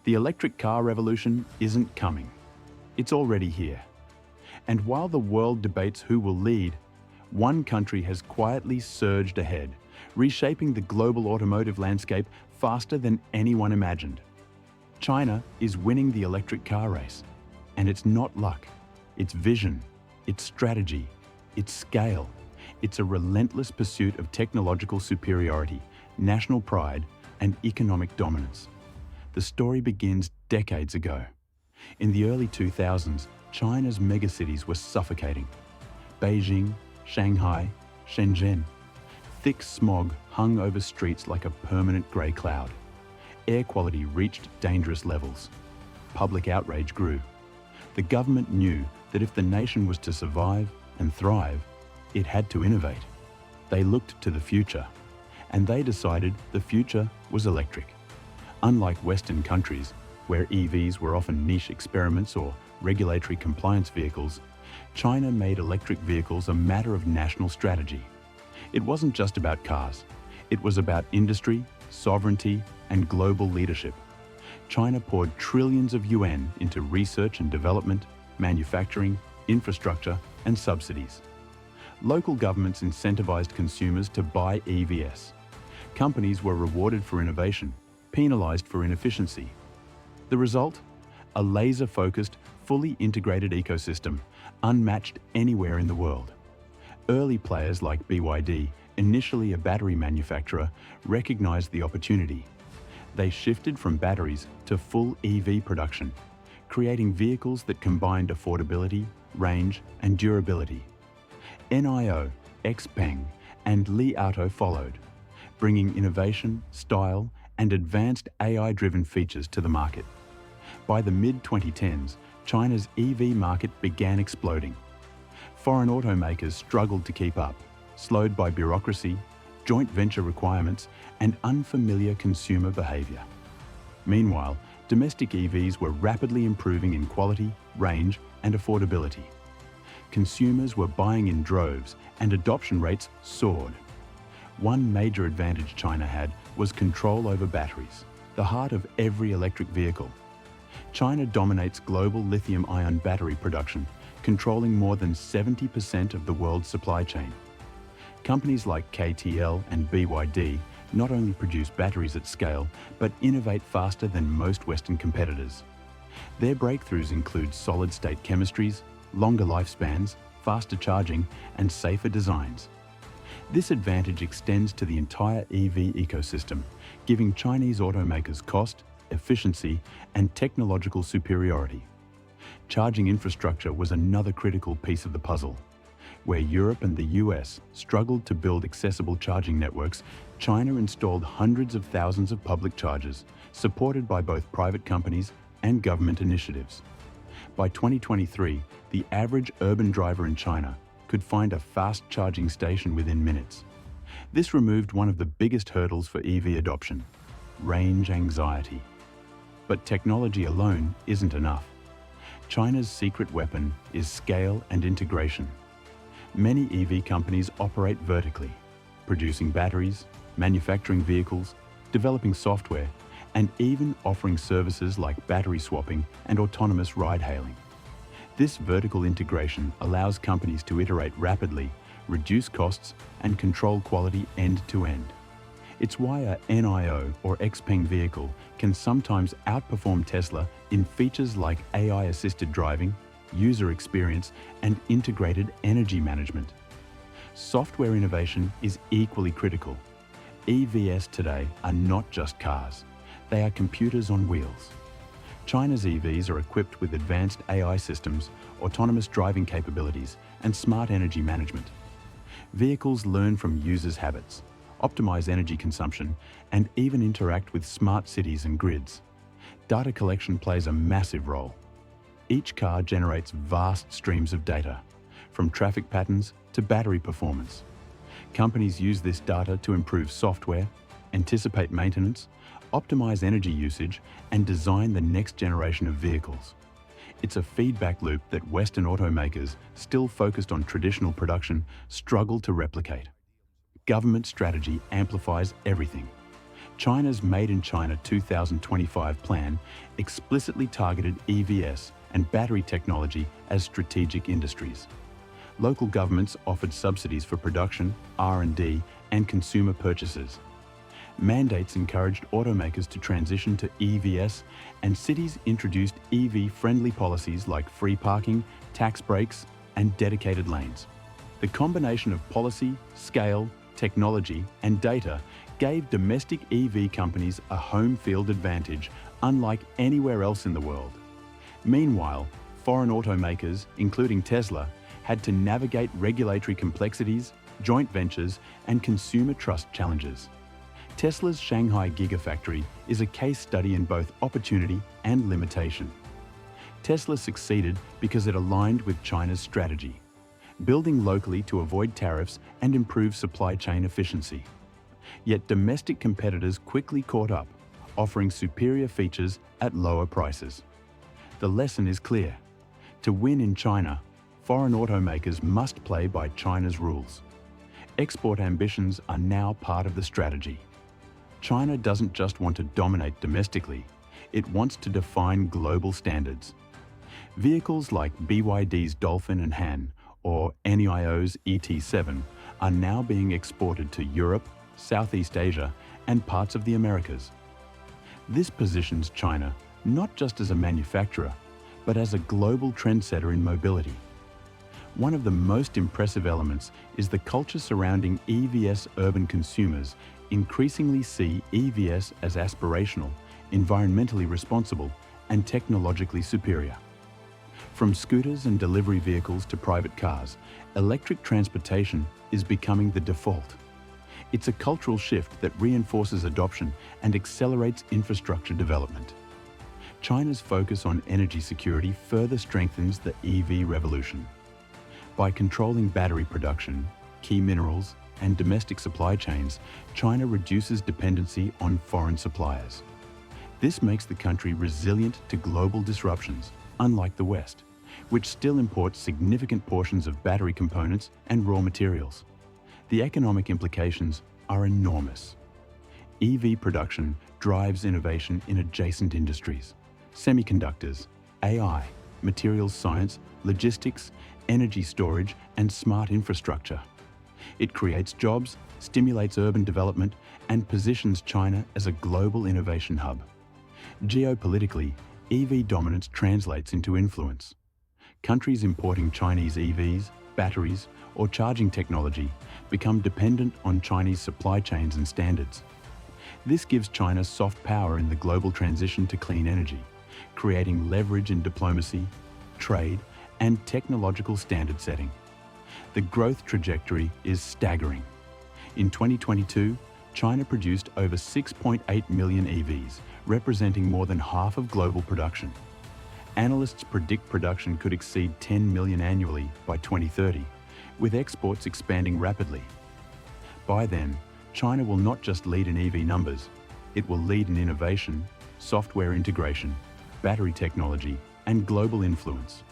The electric car revolution isn't coming. It's already here. And while the world debates who will lead, one country has quietly surged ahead, reshaping the global automotive landscape faster than anyone imagined. China is winning the electric car race. And it's not luck. It's vision, it's strategy, it's scale. It's a relentless pursuit of technological superiority, national pride, and economic dominance. The story begins decades ago. In the early 2000s, China's megacities were suffocating. Beijing, Shanghai, Shenzhen. Thick smog hung over streets like a permanent grey cloud. Air quality reached dangerous levels. Public outrage grew. The government knew that if the nation was to survive and thrive, it had to innovate. They looked to the future, and they decided the future was electric. Unlike Western countries, where EVs were often niche experiments or regulatory compliance vehicles, China made electric vehicles a matter of national strategy. It wasn't just about cars. It was about industry, sovereignty, and global leadership. China poured trillions of yuan into research and development, manufacturing, infrastructure, and subsidies. Local governments incentivized consumers to buy EVs. Companies were rewarded for innovation, penalized for inefficiency. The result? A laser-focused, fully integrated ecosystem, unmatched anywhere in the world. Early players like BYD, initially a battery manufacturer, recognized the opportunity. They shifted from batteries to full EV production, creating vehicles that combined affordability, range, and durability. NIO, XPeng, and Li Auto followed, bringing innovation, style, and advanced AI-driven features to the market. By the mid-2010s, China's EV market began exploding. Foreign automakers struggled to keep up, slowed by bureaucracy, joint venture requirements, and unfamiliar consumer behavior. Meanwhile, domestic EVs were rapidly improving in quality, range, and affordability. Consumers were buying in droves, and adoption rates soared. One major advantage China had was control over batteries, the heart of every electric vehicle. China dominates global lithium-ion battery production, controlling more than 70% of the world's supply chain. Companies like KTL and BYD not only produce batteries at scale, but innovate faster than most Western competitors. Their breakthroughs include solid-state chemistries, longer lifespans, faster charging, and safer designs. This advantage extends to the entire EV ecosystem, giving Chinese automakers cost, efficiency, and technological superiority. Charging infrastructure was another critical piece of the puzzle. Where Europe and the US struggled to build accessible charging networks, China installed hundreds of thousands of public chargers, supported by both private companies and government initiatives. By 2023, the average urban driver in China could find a fast charging station within minutes. This removed one of the biggest hurdles for EV adoption: range anxiety. But technology alone isn't enough. China's secret weapon is scale and integration. Many EV companies operate vertically, producing batteries, manufacturing vehicles, developing software, and even offering services like battery swapping and autonomous ride-hailing. This vertical integration allows companies to iterate rapidly, reduce costs, and control quality end-to-end. It's why a NIO or XPeng vehicle can sometimes outperform Tesla in features like AI-assisted driving, user experience, and integrated energy management. Software innovation is equally critical. EVs today are not just cars. They are computers on wheels. China's EVs are equipped with advanced AI systems, autonomous driving capabilities, and smart energy management. Vehicles learn from users' habits, optimize energy consumption, and even interact with smart cities and grids. Data collection plays a massive role. Each car generates vast streams of data, from traffic patterns to battery performance. Companies use this data to improve software, anticipate maintenance, optimize energy usage, and design the next generation of vehicles. It's a feedback loop that Western automakers, still focused on traditional production, struggle to replicate. Government strategy amplifies everything. China's Made in China 2025 plan explicitly targeted EVs and battery technology as strategic industries. Local governments offered subsidies for production, R&D, and consumer purchases. Mandates encouraged automakers to transition to EVs, and cities introduced EV-friendly policies like free parking, tax breaks, and dedicated lanes. The combination of policy, scale, technology, and data gave domestic EV companies a home field advantage unlike anywhere else in the world. Meanwhile, foreign automakers, including Tesla, had to navigate regulatory complexities, joint ventures, and consumer trust challenges. Tesla's Shanghai Gigafactory is a case study in both opportunity and limitation. Tesla succeeded because it aligned with China's strategy, building locally to avoid tariffs and improve supply chain efficiency. Yet domestic competitors quickly caught up, offering superior features at lower prices. The lesson is clear. To win in China, foreign automakers must play by China's rules. Export ambitions are now part of the strategy. China doesn't just want to dominate domestically, it wants to define global standards. Vehicles like BYD's Dolphin and Han, or NEIO's ET7, are now being exported to Europe, Southeast Asia, and parts of the Americas. This positions China not just as a manufacturer, but as a global trendsetter in mobility. One of the most impressive elements is the culture surrounding EVs. Urban consumers increasingly see EVs as aspirational, environmentally responsible, and technologically superior. From scooters and delivery vehicles to private cars, electric transportation is becoming the default. It's a cultural shift that reinforces adoption and accelerates infrastructure development. China's focus on energy security further strengthens the EV revolution. By controlling battery production, key minerals, and domestic supply chains, China reduces dependency on foreign suppliers. This makes the country resilient to global disruptions, unlike the West, which still imports significant portions of battery components and raw materials. The economic implications are enormous. EV production drives innovation in adjacent industries: semiconductors, AI, materials science, logistics, energy storage, and smart infrastructure. It creates jobs, stimulates urban development, and positions China as a global innovation hub. Geopolitically, EV dominance translates into influence. Countries importing Chinese EVs, batteries, or charging technology become dependent on Chinese supply chains and standards. This gives China soft power in the global transition to clean energy, creating leverage in diplomacy, trade, and technological standard setting. The growth trajectory is staggering. In 2022, China produced over 6.8 million EVs, representing more than half of global production. Analysts predict production could exceed 10 million annually by 2030, with exports expanding rapidly. By then, China will not just lead in EV numbers, it will lead in innovation, software integration, battery technology, and global influence.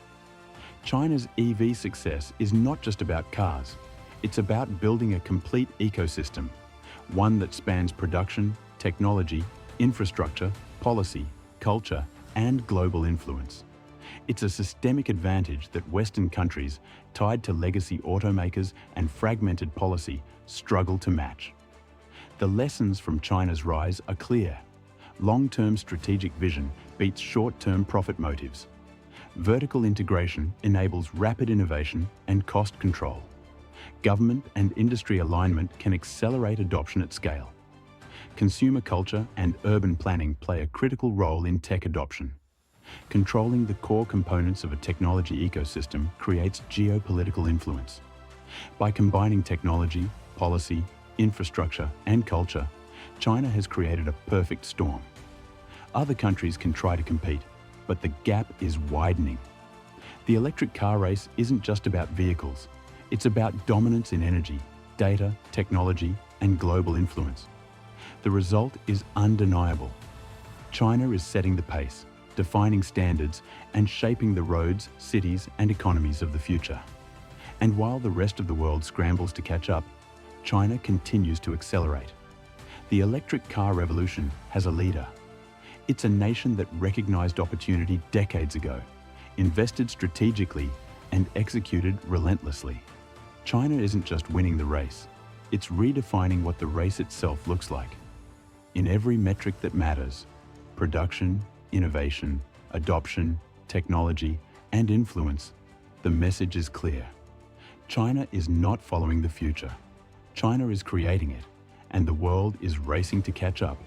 China's EV success is not just about cars, it's about building a complete ecosystem, one that spans production, technology, infrastructure, policy, culture, and global influence. It's a systemic advantage that Western countries, tied to legacy automakers and fragmented policy, struggle to match. The lessons from China's rise are clear. Long-term strategic vision beats short-term profit motives. Vertical integration enables rapid innovation and cost control. Government and industry alignment can accelerate adoption at scale. Consumer culture and urban planning play a critical role in tech adoption. Controlling the core components of a technology ecosystem creates geopolitical influence. By combining technology, policy, infrastructure, and culture, China has created a perfect storm. Other countries can try to compete, but the gap is widening. The electric car race isn't just about vehicles. It's about dominance in energy, data, technology, and global influence. The result is undeniable. China is setting the pace, defining standards, and shaping the roads, cities, and economies of the future. And while the rest of the world scrambles to catch up, China continues to accelerate. The electric car revolution has a leader. It's a nation that recognized opportunity decades ago, invested strategically, and executed relentlessly. China isn't just winning the race, it's redefining what the race itself looks like. In every metric that matters, production, innovation, adoption, technology, and influence, the message is clear. China is not following the future. China is creating it, and the world is racing to catch up.